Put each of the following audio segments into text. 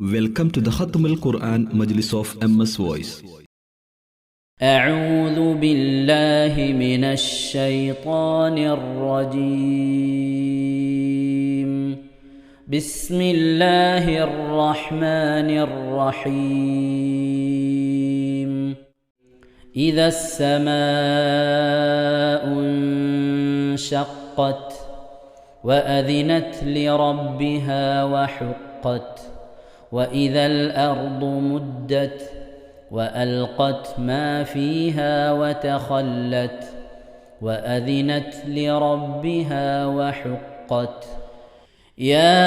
Welcome to the Khatam al-Quran Majlis of MS Voice. أعوذ بالله من الشيطان الرجيم. بسم الله الرحمن الرحيم. إذا السماء انشقت وأذنت لربها وحقت وإذا الأرض مدت وألقت ما فيها وتخلت وأذنت لربها وحقت. يا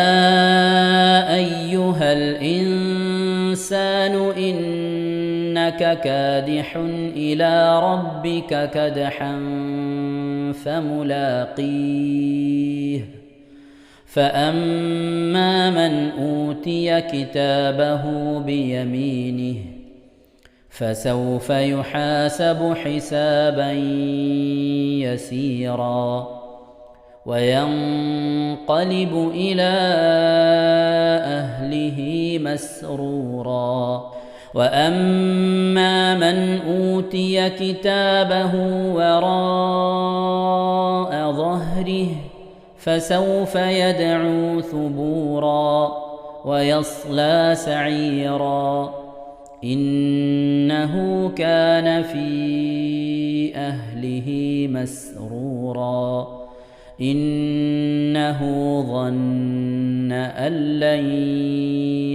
أيها الإنسان إنك كادح إلى ربك كدحا فملاقيه. فأما من أوتي كتابه بيمينه فسوف يحاسب حسابا يسيرا وينقلب إلى أهله مسرورا. وأما من أوتي كتابه وراء ظهره فسوف يدعو ثبورا ويصلى سعيرا إنه كان في أهله مسرورا إنه ظن أن لن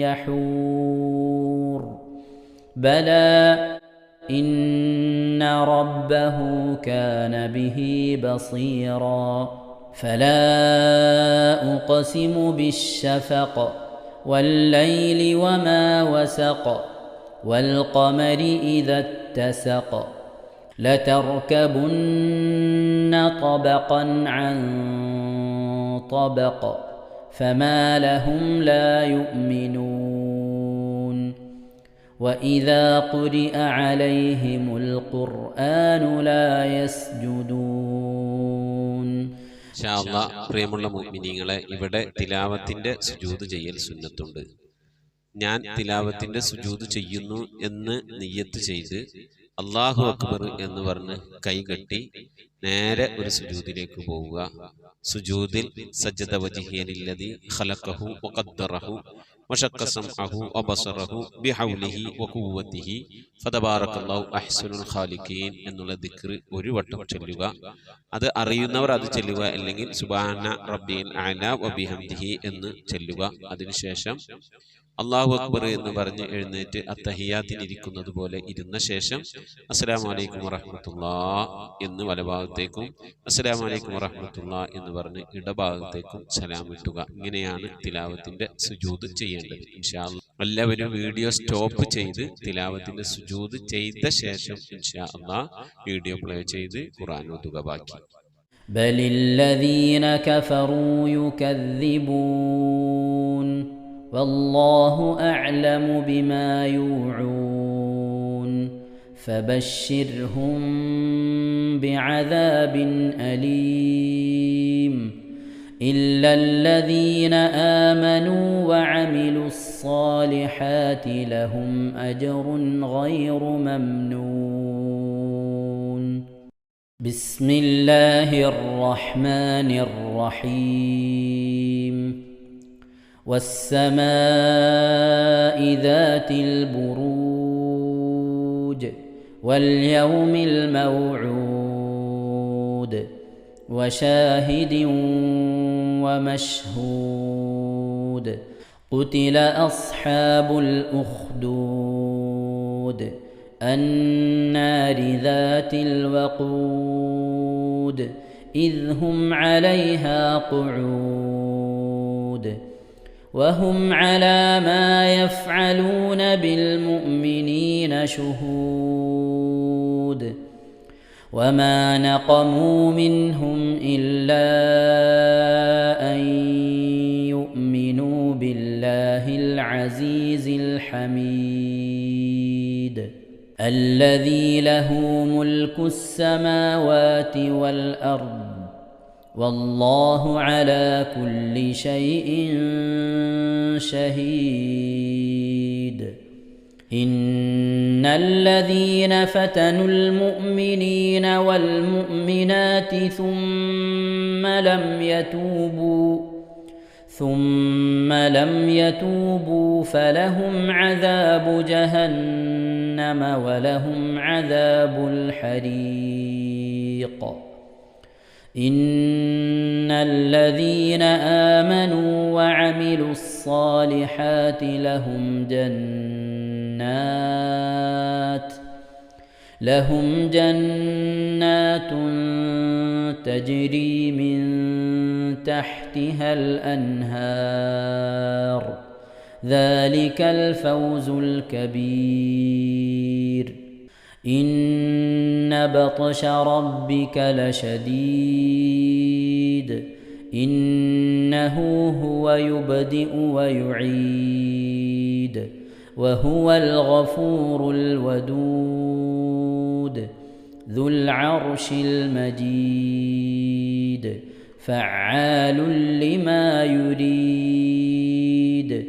يحور بلى إن ربه كان به بصيرا. فلا أقسم بالشفق والليل وما وسق والقمر إذا اتسق لتركبن طبقا عن طبق فما لهم لا يؤمنون. وإذا قرئ عليهم القرآن لا يسجدون. പ്രിയമുള്ള മുഅ്മിനീങ്ങളെ, ഇവിടെ തിലാവത്തിന്റെ സുജൂദ് ചെയ്യൽ സുന്നത്തുണ്ട്. ഞാൻ തിലാവത്തിന്റെ സുജൂദ് ചെയ്യുന്നു എന്ന് നിയ്യത്ത് ചെയ്ത് അല്ലാഹു അക്ബർ എന്ന് പറഞ്ഞ് കൈകെട്ടി നേരെ ഒരു സുജൂദിലേക്ക് പോവുക. സുജൂദിൽ സജ്ജദ വജ്ഹിയലില്ലദി ഖലഖഹു വഖദ്ദറഹു വശഖ്ഖ സമഅഹു വബസറഹു ബിഹൗലിഹി വഖുവ്വതിഹി ഫതബാറകല്ലാഹു അഹ്സനുൽ ഖാലിഖീൻ എന്നുള്ള ദിക്ർ ഒരു വട്ടം ചൊല്ലുക. അത് അറിയുന്നവർ അത് ചൊല്ലുക, അല്ലെങ്കിൽ സുബ്ഹാന റബ്ബിയൽ അഅല വബിഹംദിഹി എന്ന് ചൊല്ലുക. അതിനുശേഷം അല്ലാഹു അക്ബർ എന്ന് പറഞ്ഞ് എഴുന്നേറ്റ് അത്തഹിയാത്തിനിരിക്കുന്നത് പോലെ ഇരുന്ന ശേഷം അസ്സലാമു അലൈക്കും വറഹ്മത്തുള്ളാഹ് എന്ന് വലഭാഗത്തേക്കും അസ്സലാമു അലൈക്കും വറഹ്മത്തുള്ളാഹ് എന്ന് പറഞ്ഞ് ഇടഭാഗത്തേക്കും സലാം ഇട്ടുക. ഇങ്ങനെയാണ് തിലാവത്തിന്റെ സുജൂദ് ചെയ്യേണ്ടത്. ഇൻഷാ അല്ലാഹ് എല്ലാവരും വീഡിയോ സ്റ്റോപ്പ് ചെയ്ത് തിലാവത്തിന്റെ സുജൂദ് ചെയ്ത ശേഷം ഇൻഷാ അല്ലാഹ് വീഡിയോ പ്ലേ ചെയ്ത് ഖുർആൻ ഓതുക. ബാക്കി ബലില്ലദീന കഫറൂ യുകദ്ദിബൂൻ والله أعلم بما يوعون فبشرهم بعذاب أليم إلا الذين آمنوا وعملوا الصالحات لهم أجر غير ممنون. بسم الله الرحمن الرحيم. والسماء ذات البروج واليوم الموعود وشاهد ومشهود قتل أصحاب الأخدود النار ذات الوقود إذ هم عليها قعود وهم على ما يفعلون بالمؤمنين شهود وما نقموا منهم إلا أن يؤمنوا بالله العزيز الحميد الذي له ملك السماوات والأرض والله على كل شيء شهيد. إن الذين فتنوا المؤمنين والمؤمنات ثم لم يتوبوا فلهم عذاب جهنم ولهم عذاب الحريق. إن الذين آمنوا وعملوا الصالحات لهم جنات تجري من تحتها الأنهار، ذلك الفوز الكبير. إن بطش ربك لشديد، إنه هو يبدئ ويعيد وهو الغفور الودود ذو العرش المجيد فعال لما يريد.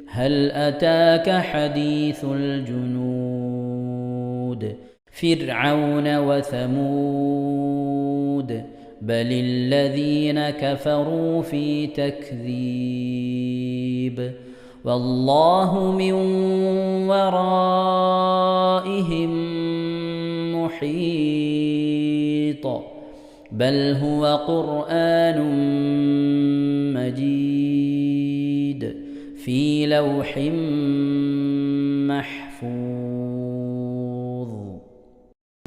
هل أتاك حديث الجنود فرعون وثمود بل الذين كفروا في تكذيب والله من ورائهم محيط. بل هو قرآن مجيد في لوح محفوظ.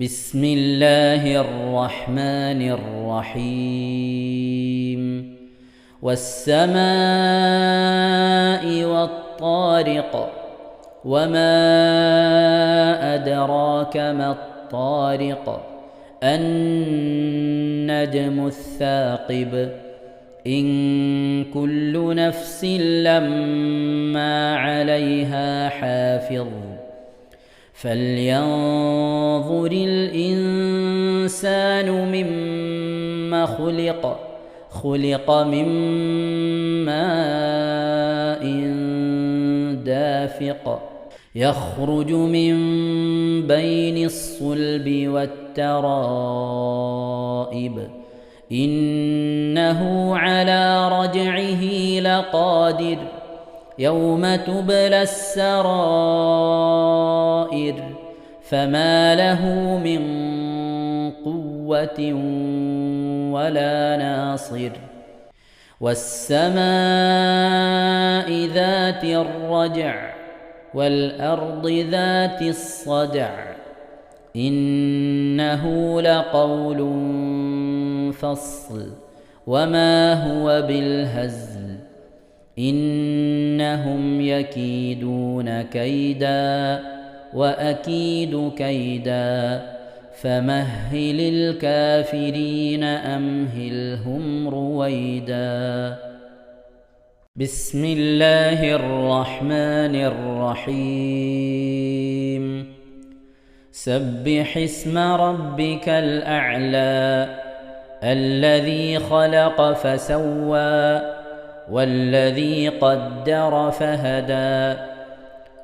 بسم الله الرحمن الرحيم. والسماء والطارق وما أدراك ما الطارق النجم الثاقب إن كل نفس لما عليها حافظ فلينظر الإنسان مما خلق من ماء دافق يخرج من بين الصلب والترائب إنه على رجعه لقادر يوم تبلى السرائر فما له من قوة ولا ناصر. والسماء ذات الرجع والأرض ذات الصدع إنه لقول فصل وما هو بالهزل إنهم يكيدون كيدا وأكيد كيدا فمهل الكافرين أمهلهم رويدا. بسم الله الرحمن الرحيم. سبح اسم ربك الأعلى الذي خلق فسوى والذي قدر فهدى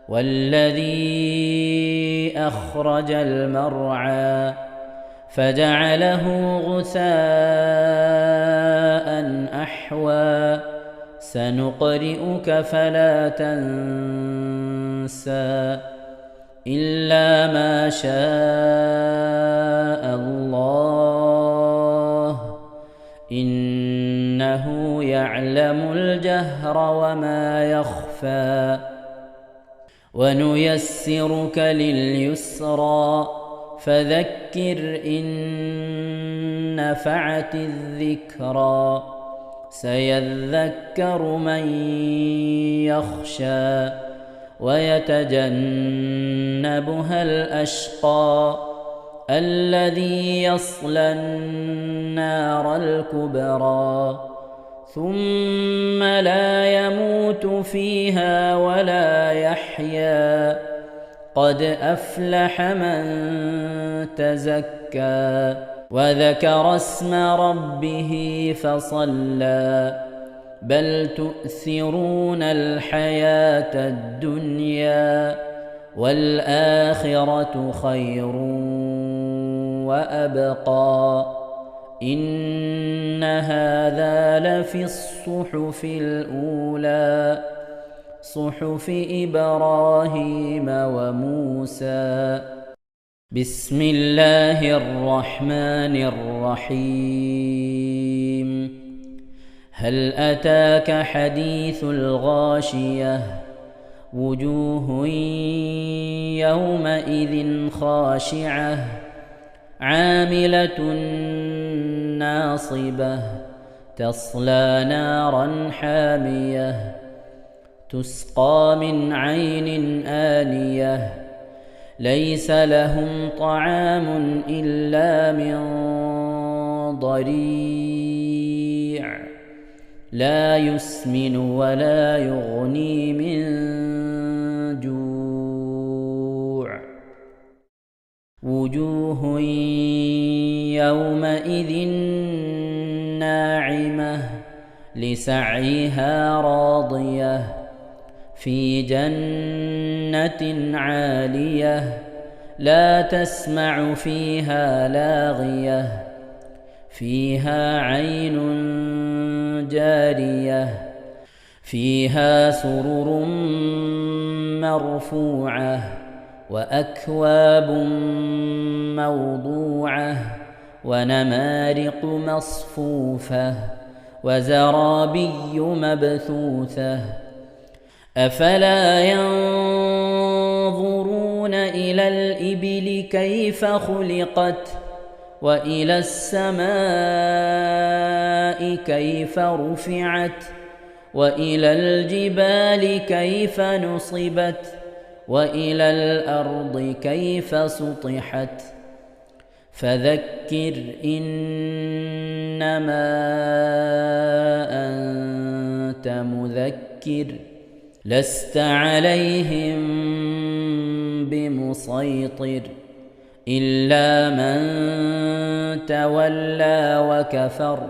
والذي أخرج المرعى فجعله غثاء أحوى سنقرئك فلا تنسى إلا ما شاء الله إنه يعلم الجهر وما يخفى ونيسرك لليسرى فذكر إن نفعت الذكرى سيذكر من يخشى ويتجنبها الأشقى الذي يصلى النار الكبرى ثم لا يموت فيها ولا يحيا قد أفلح من تزكى وذكر اسم ربه فصلى بل تؤثرون الحياة الدنيا والآخرة خير وأبقى إن هذا لفي الصحف الأولى صحف إبراهيم وموسى بسم الله الرحمن الرحيم هل أتاك حديث الغاشية وجوه يومئذ خاشعة عاملة ناصبة تصلى نارا حامية تسقى من عين آنية ليس لهم طعام إلا من ضريع لا يسمن ولا يغني من جوع وجوه يومئذ ناعمة لسعيها راضية في جنة عالية لا تسمع فيها لاغية فيها عين جارية فيها سرر مرفوعة وأكواب موضوعة ونمارق مصفوفة وزرابي مبثوثة أفلا ينظرون إلى الإبل كيف خلقت وإلى السماء كيف رفعت وإلى الجبال كيف نصبت وإلى الأرض كيف سطحت فذكر إنما أنت مذكر لست عليهم بمسيطر إلا من تولى وكفر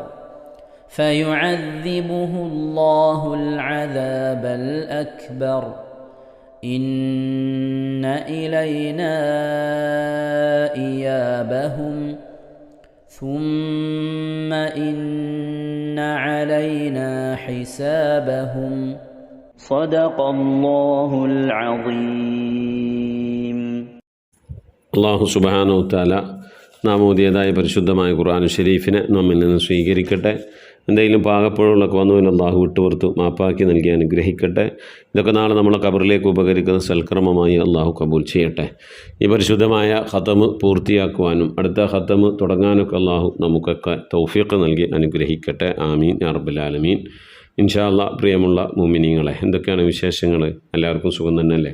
فيعذبه الله العذاب الأكبر إن إلينا إيابهم ثم إن علينا حسابهم صدق الله العظيم. അള്ളാഹു സുബ്ഹാനഹു വതആല നാം ഓതിയതായ പരിശുദ്ധമായ ഖുർആൻ ഷരീഫിനെ നമ്മിൽ നിന്ന് സ്വീകരിക്കട്ടെ. എന്തെങ്കിലും പാകപ്പോഴുള്ളൊക്കെ വന്നുവെങ്കിൽ അള്ളാഹു വിട്ടുപുറത്ത് മാപ്പാക്കി നൽകി അനുഗ്രഹിക്കട്ടെ. ഇതൊക്കെ നാളെ നമ്മളെ ഖബറിലേക്ക് ഉപകരിക്കുന്ന സൽക്രമമായി അള്ളാഹു കബൂൽ ചെയ്യട്ടെ. ഈ പരിശുദ്ധമായ ഖതമ് പൂർത്തിയാക്കുവാനും അടുത്ത ഖതമ് തുടങ്ങാനൊക്കെ അള്ളാഹു നമുക്കൊക്കെ തൗഫീഖ് നൽകി അനുഗ്രഹിക്കട്ടെ. ആമീൻ യാ റബ്ബൽ ആലമീൻ. ഇൻഷാ അല്ലാഹ്. പ്രിയമുള്ള മുഅ്മിനീങ്ങളെ, എന്തൊക്കെയാണ് വിശേഷങ്ങൾ? എല്ലാവർക്കും സുഖം തന്നെയല്ലേ?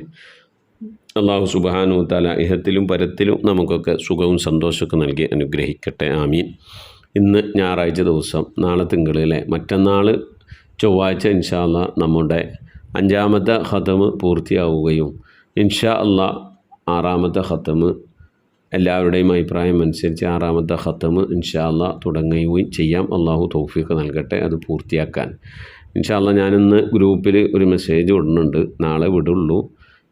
അള്ളാഹു സുബ്ഹാനഹു വതആല ഇഹത്തിലും പരത്തിലും നമുക്കൊക്കെ സുഖവും സന്തോഷമൊക്കെ നൽകി അനുഗ്രഹിക്കട്ടെ. ആമീൻ. ഇന്ന് ഞായറാഴ്ച ദിവസം, നാളെ തിങ്കളിലെ, മറ്റന്നാൾ ചൊവ്വാഴ്ച ഇൻഷാ അല്ലാഹ് നമ്മുടെ 5ാമത്തെ ഖതമ് പൂർത്തിയാവുകയും ഇൻഷാ അല്ലാഹ് 6ാമത്തെ ഖതമ് എല്ലാവരുടെയും അഭിപ്രായം അനുസരിച്ച് 6ാമത്തെ ഖതമ് ഇൻഷാ അല്ലാഹ് തുടങ്ങുകയും ചെയ്യാം. അള്ളാഹു തൗഫീഖ് നൽകട്ടെ അത് പൂർത്തിയാക്കാൻ. ഇൻഷാ അല്ലാഹ് ഞാനിന്ന് ഗ്രൂപ്പിൽ ഒരു മെസ്സേജ് വിടുന്നുണ്ട്. നാളെ വിടുള്ളൂ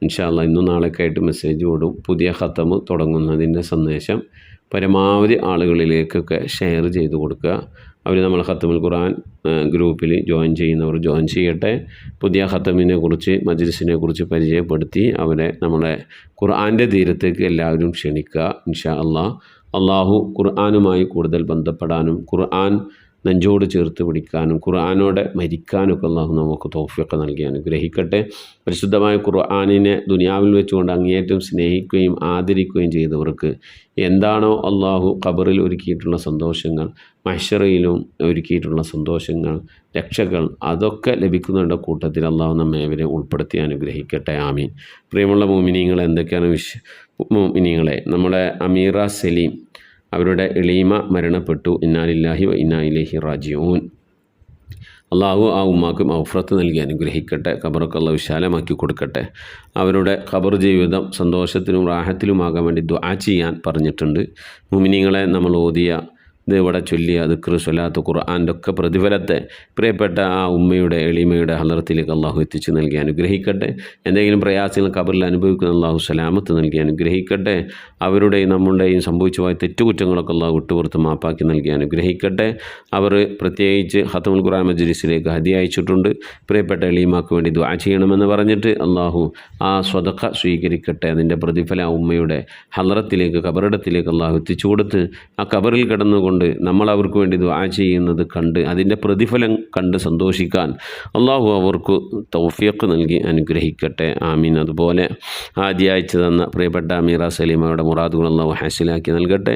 ഇൻഷാ അല്ലാഹ്. ഇന്നും നാളെയൊക്കെ ആയിട്ട് മെസ്സേജ് വിടും. പുതിയ ഖതമ് തുടങ്ങുന്നതിൻ്റെ സന്ദേശം പരമാവധി ആളുകളിലേക്കൊക്കെ ഷെയർ ചെയ്ത് കൊടുക്കുക. അവർ നമ്മൾ ഖത്തമുൽ ഖുർആൻ ഗ്രൂപ്പിൽ ജോയിൻ ചെയ്യുന്നവർ ജോയിൻ ചെയ്യട്ടെ. പുതിയ ഖത്തമിനെ കുറിച്ച്, മജ്ലിസിനെ കുറിച്ച് പരിചയപ്പെടുത്തി അവരെ നമ്മളെ ഖുർആൻ്റെ തീരത്തേക്ക് എല്ലാവരും ക്ഷണിക്കുക. ഇൻഷാ അല്ലാഹ്. അള്ളാഹു ഖുർആനുമായി കൂടുതൽ ബന്ധപ്പെടാനും ഖുർആൻ നെഞ്ചോട് ചേർത്ത് പിടിക്കാനും ഖുർആനോടെ മരിക്കാനൊക്കെ അള്ളാഹു നമുക്ക് തൗഫീഖ് നൽകി അനുഗ്രഹിക്കട്ടെ. പരിശുദ്ധമായ ഖുർആനിനെ ദുനിയാവിൽ വെച്ചുകൊണ്ട് അങ്ങേയറ്റം സ്നേഹിക്കുകയും ആദരിക്കുകയും ചെയ്തവർക്ക് എന്താണോ അള്ളാഹു ഖബറിൽ ഒരുക്കിയിട്ടുള്ള സന്തോഷങ്ങൾ, മഹ്ശറയിലും ഒരുക്കിയിട്ടുള്ള സന്തോഷങ്ങൾ, രക്ഷകൾ, അതൊക്കെ ലഭിക്കുന്നവരുടെ കൂട്ടത്തിൽ അള്ളാഹു നമ്മേവരെ ഉൾപ്പെടുത്തി അനുഗ്രഹിക്കട്ടെ. ആമീൻ. പ്രിയമുള്ള മുഅ്മിനീങ്ങൾ, എന്തൊക്കെയാണ് മുഅ്മിനീങ്ങളെ, നമ്മുടെ അമീറ സലീം അവരുടെ എളീമ മരണപ്പെട്ടു. ഇന്നാ ലില്ലാഹി വ ഇന്നാ ഇലൈഹി റാജിഊൻ. അള്ളാഹു ആ ഉമ്മാക്ക് മഗ്ഫിറത്ത് നൽകി അനുഗ്രഹിക്കട്ടെ. ഖബറൊക്കെ അള്ളാഹു വിശാലമാക്കി കൊടുക്കട്ടെ. അവരുടെ ഖബർ ജീവിതം സന്തോഷത്തിലും റാഹത്തിലുമാകാൻ വേണ്ടി ദുആ ചെയ്യാൻ പറഞ്ഞിട്ടുണ്ട്. മുഅ്മിനീങ്ങളെ നമ്മൾ ഓതിയ ഇത് ഇവിടെ ചൊല്ലിയ ദിക്ർ, സ്വലാത്ത്, ഖുർആൻ്റെ ഒക്കെ പ്രതിഫലത്തെ പ്രിയപ്പെട്ട ആ ഉമ്മയുടെ എളിമയുടെ ഹളറത്തിലേക്ക് അള്ളാഹു എത്തിച്ചു നൽകി അനുഗ്രഹിക്കട്ടെ. എന്തെങ്കിലും പ്രയാസങ്ങൾ ഖബറിൽ അനുഭവിക്കുന്ന അള്ളാഹു സലാമത്ത് നൽകി അനുഗ്രഹിക്കട്ടെ. അവരുടെയും നമ്മളുടെയും സംഭവിച്ചു പോയ തെറ്റുകുറ്റങ്ങളൊക്കെ അള്ളാഹു വിട്ടുപുറത്ത് മാപ്പാക്കി നൽകി അനുഗ്രഹിക്കട്ടെ. അവർ പ്രത്യേകിച്ച് ഖത്മുൽ ഖുർആൻ മജ്ലിസിലേക്ക് ഹദിയ അയച്ചിട്ടുണ്ട്. പ്രിയപ്പെട്ട എളിമാക്ക് വേണ്ടി ദുആ ചെയ്യണമെന്ന് പറഞ്ഞിട്ട് അള്ളാഹു ആ സ്വതഖ സ്വീകരിക്കട്ടെ. അതിൻ്റെ പ്രതിഫലം ആ ഉമ്മയുടെ ഹളറത്തിലേക്ക്, ഖബറിടത്തിലേക്ക് അള്ളാഹു എത്തിച്ചു കൊടുത്ത് ആ ഖബറിൽ കിടന്നുകൊണ്ട് നമ്മൾ അവർക്ക് വേണ്ടി ദുആ ചെയ്യുന്നത് കണ്ട് അതിൻ്റെ പ്രതിഫലം കണ്ട് സന്തോഷിക്കാൻ അള്ളാഹു അവർക്ക് തൗഫീഖ് നൽകി അനുഗ്രഹിക്കട്ടെ. ആമീൻ. അതുപോലെ ആദ്യം അയച്ചു തന്ന പ്രിയപ്പെട്ട അമീറ സലീമയുടെ മുറാദുകൾ അള്ളാഹു ഹാസിലാക്കി നൽകട്ടെ.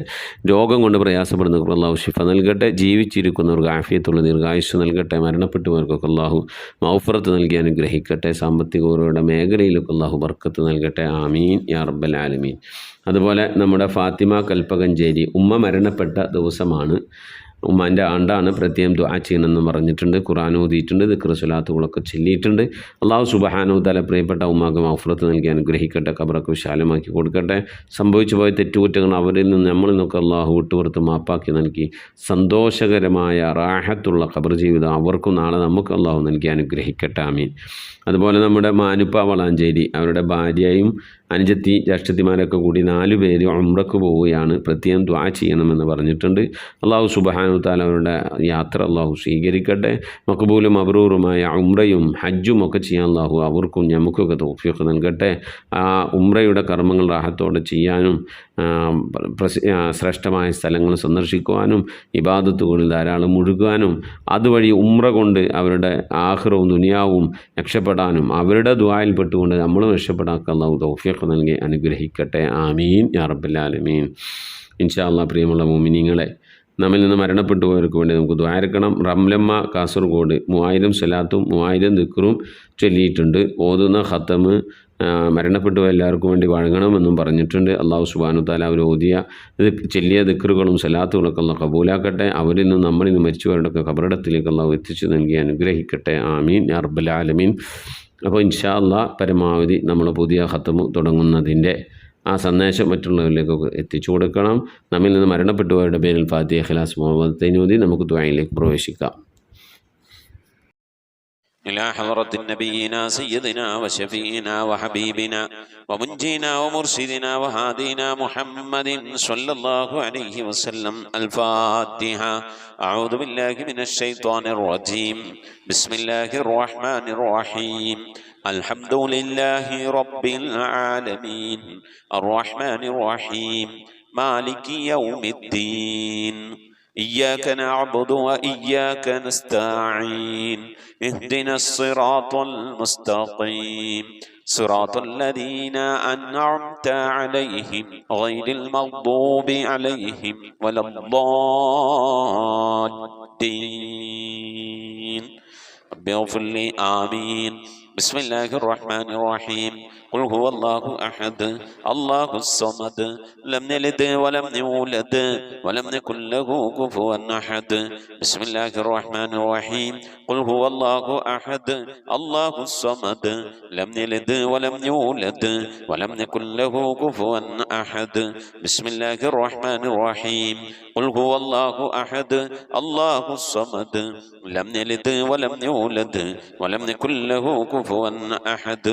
രോഗം കൊണ്ട് പ്രയാസപ്പെടുന്നവർക്ക് അള്ളാഹു ശിഫ നൽകട്ടെ. ജീവിച്ചിരിക്കുന്നവർക്ക് ആഫിയത്തുള്ള ദീർഘായുസ്സ് നൽകട്ടെ. മരണപ്പെട്ടവർക്കൊക്കെ അള്ളാഹു മഗ്ഫിറത്ത് നൽകി അനുഗ്രഹിക്കട്ടെ. സാമ്പത്തികരുടെ മേഖലയിലൊക്കെ അള്ളാഹു ബർക്കത്ത് നൽകട്ടെ. ആമീൻ യാ റബ്ബൽ ആലമീൻ. അതുപോലെ നമ്മുടെ ഫാത്തിമ കൽപ്പകഞ്ചേരി ഉമ്മ മരണപ്പെട്ട ദിവസമാണ്. ഉമ്മാൻ്റെ ആണ്ടാണ്. പ്രത്യേകം ദുആ ചെയ്യണമെന്ന് പറഞ്ഞിട്ടുണ്ട്. ഖുർആൻ ഓതിയിട്ടുണ്ട്. ദിക്ർ സ്വലാത്തുകളൊക്കെ ചൊല്ലിയിട്ടുണ്ട്. അള്ളാഹു സുബ്ഹാനഹു തആല പ്രിയപ്പെട്ട ഉമ്മാക്ക് മഗ്ഫിറത്ത് നൽകി അനുഗ്രഹിക്കട്ടെ. ഖബറൊക്കെ വിശാലമാക്കി കൊടുക്കട്ടെ. സംഭവിച്ചു പോയ തെറ്റുകുറ്റങ്ങൾ അവരിൽ നിന്ന് നമ്മളിൽ നിന്നൊക്കെ അള്ളാഹു വിട്ടുപുറത്ത് മാപ്പാക്കി നൽകി സന്തോഷകരമായ റാഹത്തുള്ള ഖബർ ജീവിതം അവർക്കും നാളെ നമുക്ക് അള്ളാഹു നൽകി അനുഗ്രഹിക്കട്ടെ. ആമീൻ. അതുപോലെ നമ്മുടെ മാനുപ്പ വളാഞ്ചേരി അവരുടെ ഭാര്യയും അനുജത്തി ജ്യേഷ്ഠത്തിമാരൊക്കെ കൂടി 4 പേര് ഉംറക്ക് പോവുകയാണ്. പ്രത്യേകം ദുആ ചെയ്യണമെന്ന് പറഞ്ഞിട്ടുണ്ട്. അള്ളാഹു സുബ്ഹാനഹു തആല അവരുടെ യാത്ര അള്ളാഹു സ്വീകരിക്കട്ടെ. മഖബൂലും മബ്റൂറുമായ ഉംറയും ഹജ്ജും ഒക്കെ ചെയ്യാൻ അള്ളാഹു അവർക്കും നമുക്കൊക്കെ തൗഫീഖ് നൽകട്ടെ. ആ ഉംറയുടെ കർമ്മങ്ങൾ റാഹത്തോടെ ചെയ്യാനും ശ്രേഷ്ഠമായ സ്ഥലങ്ങൾ സന്ദർശിക്കുവാനും ഇബാദത്തുകളിൽ ധാരാളം മുഴുകാനും അതുവഴി ഉംറ കൊണ്ട് അവരുടെ ആഖിറവും ദുനിയാവും രക്ഷപ്പെടാനും അവരുടെ ദുആയിൽ പെട്ടുകൊണ്ട് നമ്മളും രക്ഷപ്പെടാൻ അല്ലാഹു തൗഫീഖ് നൽകി അനുഗ്രഹിക്കട്ടെ. ആമീൻ യാ റബ്ബൽ ആലമീൻ. ഇൻഷാ അല്ലാഹ്. പ്രിയമുള്ള മുഅ്മിനീങ്ങളെ, നമ്മിൽ നിന്ന് മരണപ്പെട്ടു പോയവർക്ക് വേണ്ടി നമുക്ക് ദുആയിരക്കണം. റംലമ്മ കാസർഗോഡ് 3000 സ്വലാത്തും 3000 ദിക്റും ചൊല്ലിയിട്ടുണ്ട്. ഓതുന്ന ഖത്തമ് മരണപ്പെട്ടു എല്ലാവർക്കും വേണ്ടി വഴങ്ങണമെന്നും പറഞ്ഞിട്ടുണ്ട്. അള്ളാഹു സുബ്ഹാനഹു തആല അവർ ഓതിയ ചെല്ലിയ ദിക്റുകളും സലാത്തുകളൊക്കെ അള്ളാഹു കബൂലാക്കട്ടെ. അവരിൽ നിന്ന് നമ്മളിൽ നിന്ന് മരിച്ചവരുടെയൊക്കെ ഖബറിടത്തിലേക്ക് അള്ളാഹു എത്തിച്ചു നൽകി അനുഗ്രഹിക്കട്ടെ. ആമീൻ യാ റബ്ബൽ ആലമീൻ. അപ്പോൾ ഇൻഷാ അല്ലാഹ് പരമാവധി നമ്മൾ പുതിയ ഖത്തമ് തുടങ്ങുന്നതിൻ്റെ ആ സന്ദേശം മറ്റുള്ളവരിലേക്കൊക്കെ എത്തിച്ചു കൊടുക്കണം. നമ്മിൽ നിന്ന് മരണപ്പെട്ടുപോയവരുടെ പേരിൽ ഫാത്തിഹ, ഇഖ്ലാസ്, മുഹമ്മദ് തൈനൂദി നമുക്ക് ദുആയിലേക്ക് പ്രവേശിക്കാം. إلى حضرة نبينا سيدنا وشفينا وحبيبنا ومنجينا ومرشدنا وهادينا محمد صلى الله عليه وسلم. الفاتحة. أعوذ بالله من الشيطان الرجيم. بسم الله الرحمن الرحيم. الحمد لله رب العالمين الرحمن الرحيم مالك يوم الدين. إياك نعبد وإياك نستعين. اهدنا الصراط المستقيم صراط الذين أنعمت عليهم غير المغضوب عليهم ولا الضالين. رب اغفر لي. آمين. بسم الله الرحمن الرحيم. قل هو الله أحد الله الصمد لم يلد ولم يولد ولم يكن له كفوا أحد. بسم الله الرحمن الرحيم. قل هو الله أحد الله الصمد لم يلد ولم يولد ولم يكن له كفوا أحد. بسم الله الرحمن الرحيم. قل هو الله أحد الله الصمد لم يلد ولم يولد ولم يكن له كفوا أحد.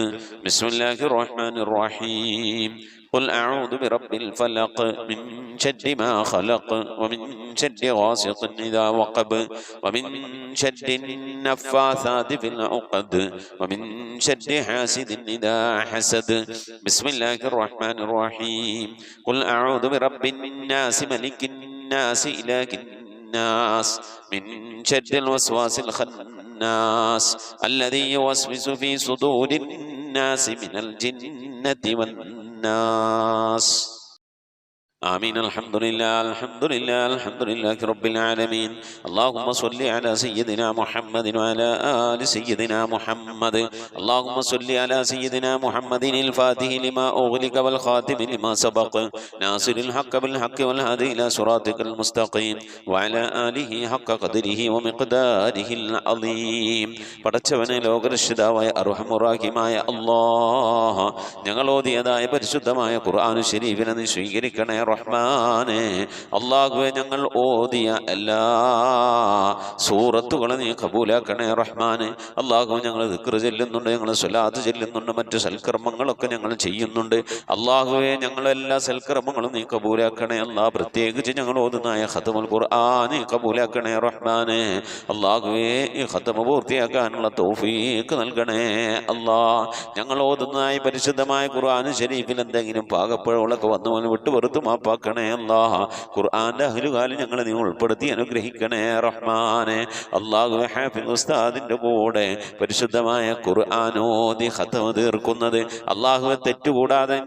بسم الله الرحمن الرحيم. قل أعوذ برب الفلق من شر ما خلق ومن شر غاسق إذا وقب ومن شر النفاثات في العقد ومن شر حاسد إذا حسد. بسم الله الرحمن الرحيم. قل أعوذ برب الناس ملك الناس إله الناس من شر الوسواس الخناس الذي يوسوس في صدور الناس من الجنة والناس. آمين. الحمد لله الحمد لله الحمد لله رب العالمين. اللهم صل على سيدنا محمد وعلى آل سيدنا محمد. اللهم صل على سيدنا محمد الفاتح لما أغلق والخاتم لما سبق ناصر الحق بالحق والهادي إلى صراطك المستقيم وعلى آله حق قدره ومقداره العظيم. പടച്ചവനെ ലോകരക്ഷിതാവായ അർഹമുറാഹിമായ അല്ലാഹ്, ഞങ്ങൾ ഓതിയതായ പരിശുദ്ധമായ ഖുർആൻ ശരീഫിനെ നീ സ്വീകരിക്കണേ റഹ്മാനെ. അല്ലാഹുവേ, ഞങ്ങൾ ഓതിയ എല്ലാ സൂറത്തുകളും നീ കബൂലാക്കണേ റഹ്മാനെ. അല്ലാഹു, ഞങ്ങൾ ദിക്ർ ചെല്ലുന്നുണ്ട്, ഞങ്ങൾ സ്വലാത്ത് ചെല്ലുന്നുണ്ട്, മറ്റു സൽക്കർമ്മങ്ങളൊക്കെ ഞങ്ങൾ ചെയ്യുന്നുണ്ട്. അല്ലാഹുവേ, ഞങ്ങളെല്ലാ സൽക്കർമ്മങ്ങളും നീ കബൂലാക്കണേ അല്ലാ. പ്രത്യേകിച്ച് ഞങ്ങൾ ഓതുന്നായ ഖത്മുൽ ഖുർആൻ നീ കബൂലാക്കണേ റഹ്മാനെ. അല്ലാഹുവേ, ഈ ഖത്മ പൂർത്തിയാക്കാനുള്ള തൗഫീഖ് നൽകണേ അല്ലാ. ഞങ്ങൾ ഓതുന്നായ പരിശുദ്ധമായ ഖുർആൻ ശരീഫിൽ എന്തെങ്കിലും പാകപ്പിഴകളൊക്കെ വന്നു വിട്ടുപുറത്ത് മാപ്പാക്കണേ അല്ലാ. ഖുർആന്റെ അഹ്ലുകാലിൽ ഞങ്ങളെ നീ ഉൾപ്പെടുത്തി അനുഗ്രഹിക്കണേ റഹ്മാനെ. അല്ലാഹുവേ, ഹാഫിദ് ഉസ്താദിന്റെ കൂടെ പരിശുദ്ധമായ ഖുർആൻ ഓതി ഖത്മ തീർക്കുന്നത് അല്ലാഹുവേ തെറ്റുകൂടാതെ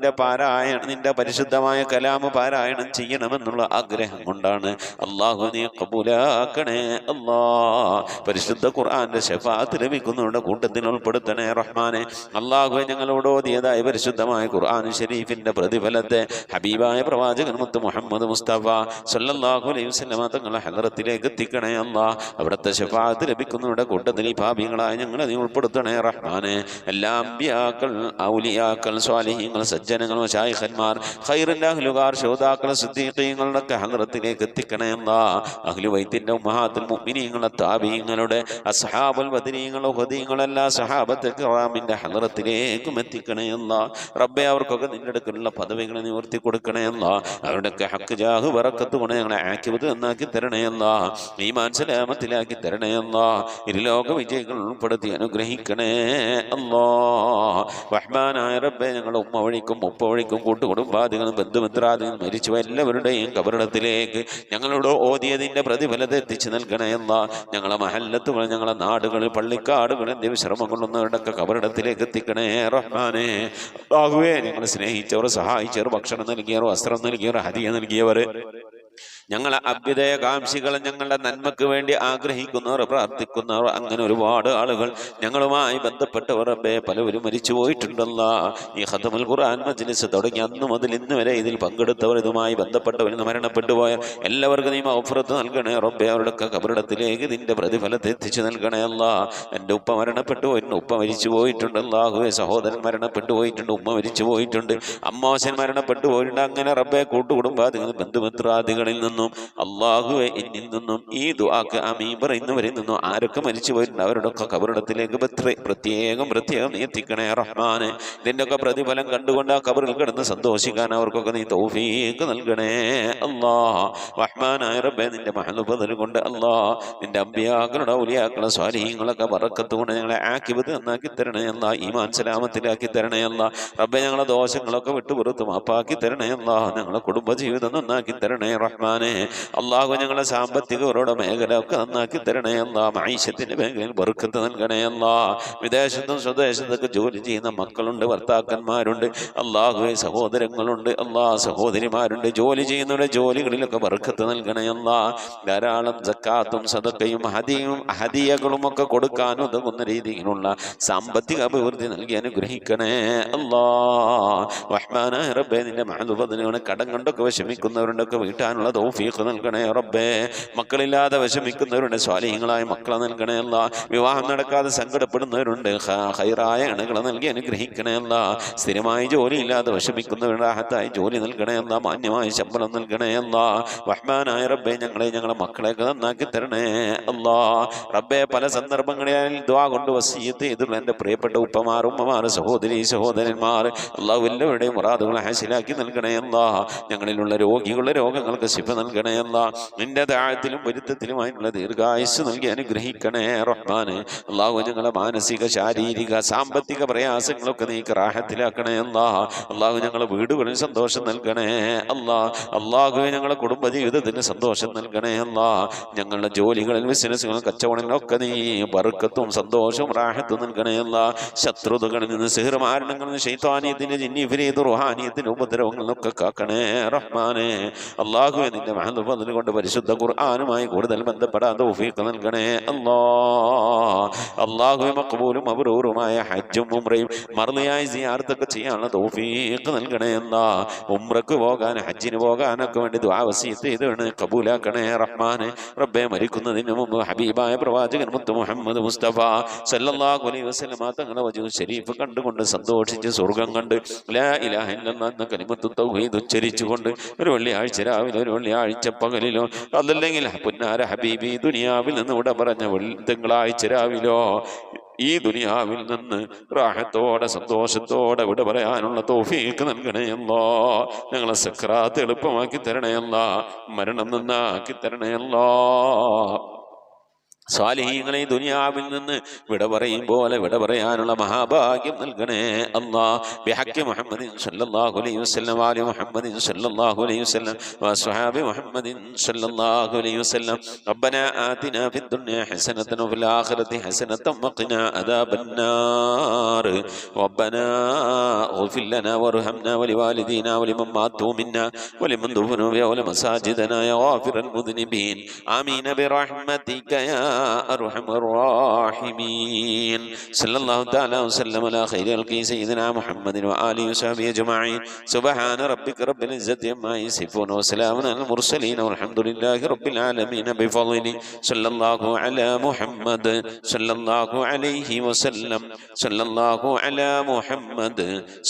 നിന്റെ പരിശുദ്ധമായ കലാമ് പാരായണം ചെയ്യണമെന്നുള്ള ആഗ്രഹം കൊണ്ടാണ്. അല്ലാഹു, നീ കബൂലാക്കണേ അല്ലാ. പരിശുദ്ധ ഖുർആന്റെ ശഫാഅത്ത് ലഭിക്കുന്നവരുടെ കൂട്ടത്തിൽ ഉൾപ്പെടുത്തണേ റഹ്മാനെ. അല്ലാഹുവേ, ഞങ്ങളോട് ഓതിയതായ പരിശുദ്ധമായ ഖുർആൻ ശരീഫിന്റെ പ്രതിഫലത്തെ ഹബീബായ പ്രവാചകൻ മുത്ത് മുഹമ്മദ് മുസ്തഫ സല്ലല്ലാഹു അലൈഹി വസല്ലമ തങ്ങളുടെ ഹദ്റത്തിലേക്ക് എത്തിക്കണേ അല്ലാ. അവിടുത്തെ ശഫാഅത്ത് ലഭിക്കുന്നവരുടെ കൂട്ടത്തിൽ ഈ പാപികളായ ഞങ്ങളെ നീ ഉൾപ്പെടുത്തണേ റഹ്മാനെ. എല്ലാ അമ്പിയാക്കൾ, ഔലിയാക്കൾ, സ്വാലിഹീങ്ങൾ, സജ്ജനങ്ങൾ, മശായിഖന്മാർ, ഖൈറിന്റെ അഹ്ലുകാർ, ശുഹദാക്കൾ, സിദ്ദീഖീങ്ങളുടെ ഒക്കെ ഹദ്റത്തിലേക്ക് എത്തിക്കണേ അല്ലാ. അഹ്ലു ബൈത്തിന്റെ ഉമ്മഹാത്തുൽ മുഅ്മിനീങ്ങളുടെ, താബീങ്ങളുടെ, അസ്ഹാബുൽ ബദരീങ്ങൾ, ഉഹദീങ്ങൾ, എല്ലാ സഹാബത്തെ കിറാമിന്റെ ഹദ്റത്തിലേക്കും എത്തിക്കണേ അല്ലാ. റബ്ബേ, അവർക്കൊക്കെ നിന്റെ അടുക്കലുള്ള പദവികളെ നിവർത്തി കൊടുക്കണേ അല്ലാ. അവരുടെയൊക്കെ ഹക്ക് ജാഹ് ബറക്കത്ത് കൊണ്ട് ഞങ്ങളെ ആക്കിബത്ത് നന്നാക്കി തരണേ അല്ലാ. ഈമാൻ സലാമത്തിലാക്കി തരണേ അല്ലാ. ഇരുലോക വിജയികൾ ഉൾപ്പെടുത്തി അനുഗ്രഹിക്കണേ അല്ലാ. റഹ്മാനായ റബ്ബേ, ഞങ്ങളുടെ ഉമ്മ വഴിക്കും ഉപ്പ വഴിക്കും കൂട്ടുകുടുംബാദികളും ബന്ധുമിത്രാദികളും മരിച്ചു എല്ലാവരുടെയും കബറിടത്തിലേക്ക് ഞങ്ങളോട് ഓതിയതിന്റെ പ്രതിഫലത്തെ എത്തിച്ചു നൽകണേ അല്ലാ. ഞങ്ങളെ മഹല്ലത്തുകൾ, ഞങ്ങളെ നാടുകൾ, പള്ളിക്കാടുകൾ, എന്ത് വിശ്രമം കൊള്ളുന്നവരുടെയൊക്കെ കബറിടത്തിലേക്ക് എത്തിക്കണേ റഹ്മാനെ. അല്ലാഹുവേ, ഞങ്ങളെ സ്നേഹിച്ചവർ, സഹായിച്ചവർ, ഭക്ഷണം നൽകിയവർ, വസ്ത്രം നൽകിയവർ, ഹദിയ നൽകിയവർ, ഞങ്ങളെ അഭ്യുദയകാംക്ഷികൾ, ഞങ്ങളുടെ നന്മയ്ക്ക് വേണ്ടി ആഗ്രഹിക്കുന്നവർ, പ്രാർത്ഥിക്കുന്നവർ, അങ്ങനെ ഒരുപാട് ആളുകൾ ഞങ്ങളുമായി ബന്ധപ്പെട്ടവർ റബ്ബേ പലവരും മരിച്ചു പോയിട്ടുണ്ടല്ലോ. ഈ ഖത്മുൽ ഖുർആൻ മജ്ലിസ് തുടങ്ങി അന്ന് മുതൽ ഇന്ന് വരെ ഇതിൽ പങ്കെടുത്തവർ, ഇതുമായി ബന്ധപ്പെട്ടവർ, മരണപ്പെട്ടു പോയ എല്ലാവർക്കും നീ മഗ്ഫിറത്ത് നൽകണേ റബ്ബേ. അവരുടെയൊക്കെ കബറിടത്തിലേക്ക് ഇതിന്റെ പ്രതിഫലത്തെ എത്തിച്ചു നൽകണേ അല്ലാ. എൻ്റെ ഉപ്പ മരണപ്പെട്ടു പോയിട്ടുണ്ട്, ഉപ്പ മരിച്ചു പോയിട്ടുണ്ട് അല്ലാഹുവേ. സഹോദരൻ മരണപ്പെട്ടു പോയിട്ടുണ്ട്, ഉമ്മ മരിച്ചു പോയിട്ടുണ്ട്, അമ്മാശൻ മരണപ്പെട്ടു പോയിട്ടുണ്ട്. അങ്ങനെ റബ്ബേ കൂട്ടുകുടുംബാദികൾ, ബന്ധുമിത്രാദികളിൽ നിന്നും അല്ലാഹുവേ എന്നിൽ നിന്നും ഈ ദുആക്ക് ആമീൻ പറയുന്നവരിൽ നിന്നും ആരൊക്കെ മരിച്ചു പോയിട്ടുണ്ട് അവരുടെയൊക്കെ കബറിടത്തിലേക്ക് പ്രത്യേകം നീ എത്തിക്കണേ റഹ്മാനെ. ഇതിൻ്റെയൊക്കെ പ്രതിഫലം കണ്ടുകൊണ്ട് ആ കബറിൽ കിടന്ന് സന്തോഷിക്കാൻ അവർക്കൊക്കെ നീ തൗഫീഖ് നൽകണേ അല്ലാ. റഹ്മാനായ റബ്ബേ, നിന്റെ മഹലുബദൽ കൊണ്ട് അല്ലാ, നിന്റെ അമ്പിയാക്കളുടെ, ഔലിയാക്കളുടെ, സ്വാലിഹീങ്ങളൊക്കെ ബറക്കത്ത് കൊണ്ട് ഞങ്ങളെ ആക്കിബത്ത് നന്നാക്കി തരണേ അല്ലാ. ഈമാൻ സലാമത്തിലാക്കി തരണേ അല്ലാ. റബ്ബേ, ഞങ്ങളെ ദോഷങ്ങളൊക്കെ വിട്ടുപുറത്ത് മാപ്പാക്കി തരണേ അല്ലാ. ഞങ്ങളെ കുടുംബജീവിതം നന്നാക്കി തരണേ റഹ്മാനെ. അല്ലാഹു, ഞങ്ങളെ സാമ്പത്തികവരുടെ മേഖല ഒക്കെ നന്നാക്കി തരണേ അല്ലാ. മഈശത്തിന്റെ മേഖലയിൽ ബർക്കത്ത് നൽകണേ അല്ലാ. വിദേശത്തും സ്വദേശത്തൊക്കെ ജോലി ചെയ്യുന്ന മക്കളുണ്ട്, ഭർത്താക്കന്മാരുണ്ട്, അല്ലാഹുവേ സഹോദരങ്ങളുണ്ട്, അല്ലാ സഹോദരിമാരുണ്ട്. ജോലി ചെയ്യുന്നവരുടെ ജോലികളിലൊക്കെ ബർക്കത്ത് നൽകണേ അല്ലാ. ധാരാളം സക്കാത്തും സദഖയും ഹദിയകളും ഒക്കെ കൊടുക്കാൻ ഉതകുന്ന രീതിയിലുള്ള സാമ്പത്തിക അഭിവൃദ്ധി നൽകി അനുഗ്രഹിക്കണേ അല്ലാ. റഹ്മാനായ റബ്ബേ, നിന്റെ മഹലുബദലിനെ കടം കൊണ്ടൊക്കെ വിഷമിക്കുന്നവരുണ്ടൊക്കെ വീട്ടാനുള്ള തൗഫീഖ് നൽകണേ റബ്ബേ. മക്കളില്ലാതെ വിഷമിക്കുന്നവരുണ്ട്, സ്വാലിഹീങ്ങളായ മക്കളെ നൽകണേ അല്ലാ. വിവാഹം നടക്കാതെ സങ്കടപ്പെടുന്നവരുണ്ട്, ഖൈറായ ഇണകളെ നൽകി അനുഗ്രഹിക്കണേ അല്ലാ. സ്ഥിരമായി ജോലിയില്ലാതെ വിഷമിക്കുന്നവരുടെ റാഹത്തായി ജോലി നൽകണേ അല്ലാ. മാന്യമായ ശമ്പളം നൽകണേ അല്ലാ. റഹ്മാനായ റബ്ബേ, ഞങ്ങളെ മക്കളെയൊക്കെ നന്നാക്കി തരണേ അല്ലാ. റബ്ബേ, പല സന്ദർഭങ്ങളിൽ ദുആ കൊണ്ട് വസിയ്യത്ത് ചെയ്തിട്ടുള്ള എൻ്റെ പ്രിയപ്പെട്ട ഉപ്പമാർ, ഉമ്മമാർ, സഹോദരി സഹോദരന്മാർ, അല്ലാഹു എല്ലാവരുടെയും മുറാദുകളെ ഹാസിലാക്കി നൽകണേ അല്ലാ. ഞങ്ങളിലുള്ള രോഗികളുടെ രോഗങ്ങൾക്ക് ശിഫ നൽകണേ അല്ലാ. നിന്റെ താഴത്തിലും വരുത്തത്തിലുമായിട്ടുള്ള ദീർഘായുസ് നൽകി അനുഗ്രഹിക്കണേ റഹ്മാന്. അള്ളാഹു ഞങ്ങളെ മാനസിക ശാരീരിക സാമ്പത്തിക പ്രയാസങ്ങളൊക്കെ നീ റാഹത്തിലാക്കണേ അല്ലാ. അള്ളാഹു ഞങ്ങളെ വീടുകളിൽ സന്തോഷം നൽകണേ അല്ലാ. അള്ളാഹുവെ ഞങ്ങളെ കുടുംബ ജീവിതത്തിന് സന്തോഷം നൽകണേ അല്ലാ. ഞങ്ങളുടെ ജോലികളിൽ ബിസിനസ്സുകളിൽ കച്ചവടങ്ങളിലൊക്കെ നീ ബർക്കത്തും സന്തോഷവും റാഹത്തും നൽകണേ അല്ലാ. ശത്രുതകളിൽ നിന്ന് സിഹ്റുമാരണങ്ങളിൽ നിന്ന് ശൈത്വാനിയത്തിന്റെ ജിന്നിഫരീദ് റുഹാനിയത്തിന്റെ ഉപദ്രവങ്ങളിലൊക്കെ കാക്കണേ റഹ്മാനെ. അള്ളാഹുവെ നിന്റെ മഹദ് കൊണ്ട് പരിശുദ്ധ ഖുർആനുമായി കൂടുതൽ ബന്ധപ്പെടാൻ തൗഫീഖ് നൽകണേ അല്ലാ. അള്ളാഹുവെ മഖ്ബൂലും മബ്റൂറുമായ ഹജ്ജും ഉംറയും മർളിയായി സിയാറത്തൊക്കെ ചെയ്യാനുള്ള തൗഫീഖ് നൽകണേ അല്ലാ. ഉംറക്ക് പോകാൻ ഹജ്ജിന് പോകാനൊക്കെ വേണ്ടി ദുആ വസിയത്ത് ചെയ്താണ് കബൂലാക്കണേ റഹ്മാനെ. റബ്ബെ മരിക്കുന്നതിന് മുമ്പ് ഹബീബായ പ്രവാചകൻ മുത്ത് മുഹമ്മദ് മുസ്തഫ സല്ലല്ലാഹു അലൈഹി വസല്ലം തങ്ങളുടെ വജൂഹ് ശരീഫ് കണ്ടുകൊണ്ട് സന്തോഷിച്ച് സ്വർഗം കണ്ട് ലാ ഇലാഹ ഇല്ലല്ലാഹ് എന്ന കലിമത്തു തൗഹീദ് ഉച്ചരിച്ചുകൊണ്ട് ഒരു വെള്ളിയാഴ്ച രാവിലെ ഒരു വെള്ളിയാഴ്ച പകലിലോ അതല്ലെങ്കിൽ പുന്നാര ഹബീബി ദുനിയാവിൽ നിന്ന് ഇവിടെ പറഞ്ഞ തിങ്കളാഴ്ച രാവിലോ ഈ ദുനിയാവിൽ നിന്ന് റാഹത്തോടെ സന്തോഷത്തോടെ ഇവിടെ പറയാനുള്ള തൗഫീഖ് നൽകണേ അല്ലാ. ഞങ്ങളെ സക്രാത്ത് എളുപ്പമാക്കി തരണേ അല്ലാ. മരണം നന്നാക്കി തരണേ അല്ലാ. സ്വാലിഹീങ്ങളെ ദുനിയാവിൽ നിന്ന് വിട പറയും പോലെ വിട പറയാനുള്ള മഹാഭാഗ്യം നൽകണേ അല്ലാ. ബിഹഖി മുഹമ്മദിൻ സല്ലല്ലാഹു അലൈഹി വസല്ലം വാലി മുഹമ്മദിൻ സല്ലല്ലാഹു അലൈഹി വസല്ലം വസ്വഹാബി മുഹമ്മദിൻ സല്ലല്ലാഹു അലൈഹി വസല്ലം. റബ്ബനാ ആതിനാ ഫിദ്ദുനിയ ഹസനതൻ വഫിൽ ആഖിറതി ഹസനതൻ വഖിനാ അദാബന്നാർ. റബ്ബനാ ഇഗ്ഫിർ ലനാ വർഹംനാ വലിവാലിദീനാ വലിമൻ മാതു മിന്നാ വലിമൻ ദഫനു വലമസാജിദനാ യാ ഗാഫിറൽ മുദ്നിബീൻ. ആമീൻ ബിറഹ്മതിക യാ أرحم الراحمين. صلى الله تعالى وسلم على خير خلقه سيدنا محمد وآله وصحبه أجمعين. سبحان ربك رب العزة عما يصفون وسلام على المرسلين والحمد لله رب العالمين بفضله. صلى الله على محمد صلى الله عليه وسلم. صلى الله على محمد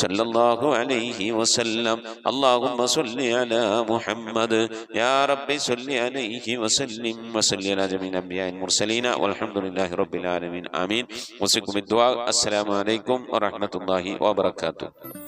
صلى الله عليه وسلم. اللهم صل على محمد يا رب صل عليه وسلم وصل على جميع الأنبياء المرسلين والحمد لله رب العالمين. آمين. وصيكم بالدعاء. السلام عليكم ورحمة الله وبركاته.